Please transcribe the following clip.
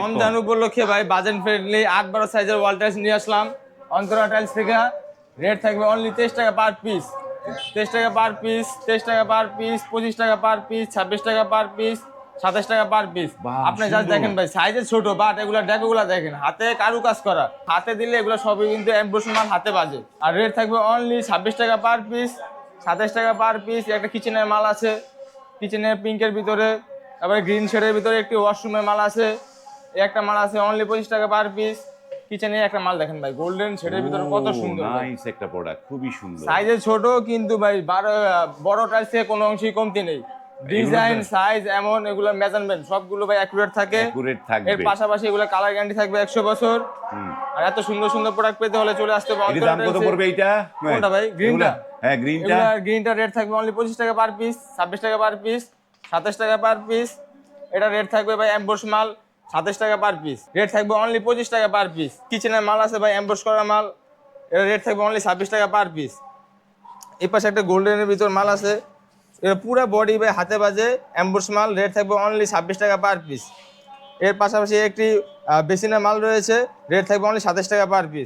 রমজান উপলক্ষে ভাই budget friendly 8-12 সাইজের ওয়াল টাইলস নিয়ে আসলাম অন্তরা টাইলস থেকে। রেট থাকবে অনলি 23 টাকা পার পিস, 23 টাকা পার পিস, 23 টাকা পার পিস, 25 টাকা পার পিস, 26 টাকা পার পিস, 27 টাকা পার পিস। আপনি জাস্ট দেখেন ভাই সাইজে ছোট, বাট এগুলা ডেকোগুলা দেখেন হাতে কারু কাজ করা, হাতে দিলে এগুলো সবই কিন্তু এমব্রয়ডারি মাল, হাতে বাজে। আর রেট থাকবে অনলি 26 টাকা পার পিস, 27 টাকা পার পিস। একটা কিচেনের মাল আছে, কিচেনের পিঙ্কের ভিতরে, তারপরে গ্রিন শেডের ভিতরে একটি ওয়াশরুমের মাল আছে, এই একটা মাল আছে অনলি 25 টাকা পার পিস। কিচেনে একটা মাল দেখেন ভাই, গোল্ডেন শেডের ভিতরে কত সুন্দর, নাইস একটা প্রোডাক্ট, খুবই সুন্দর। সাইজে ছোট কিন্তু ভাই বড় টাইলস থেকে কোনো অংশই কমতি নেই। ডিজাইন সাইজ এমন, এগুলো মেজারমেন্ট সবগুলো ভাই অ্যাকুরেট থাকে। এর পাশাপাশি এগুলো কালার গ্যারান্টি থাকবে 100 বছর। আর এত সুন্দর সুন্দর প্রোডাক্ট পেতে হলে চলে আসতে হবে। দাম কত পড়বে এইটা? কোনটা ভাই? গ্রিনটা? হ্যাঁ গ্রিনটা। গ্রিনটা রেট থাকবে অনলি 25 টাকা পার পিস, 26 টাকা পার পিস, 27 টাকা পার পিস। এটা রেট থাকবে ভাই এমবোস মাল 27 টাকা পার পিস, রেট থাকবে অনলি 25 টাকা পার পিস। কিচেনের মাল আছে ভাই এমবোস করা মাল, এটা রেট থাকবে অনলি 26 টাকা পার পিস। এই পাশে একটা গোল্ডেনের ভিতর মাল আছে, এটা পুরো বডি ভাই হাতে বাজে এমবোস মাল, রেট থাকবে অনলি 26 টাকা পার পিস। এর পাশাপাশি একটি বেসিনের মাল রয়েছে, রেট থাকবে অনলি 27 টাকা পার পিস।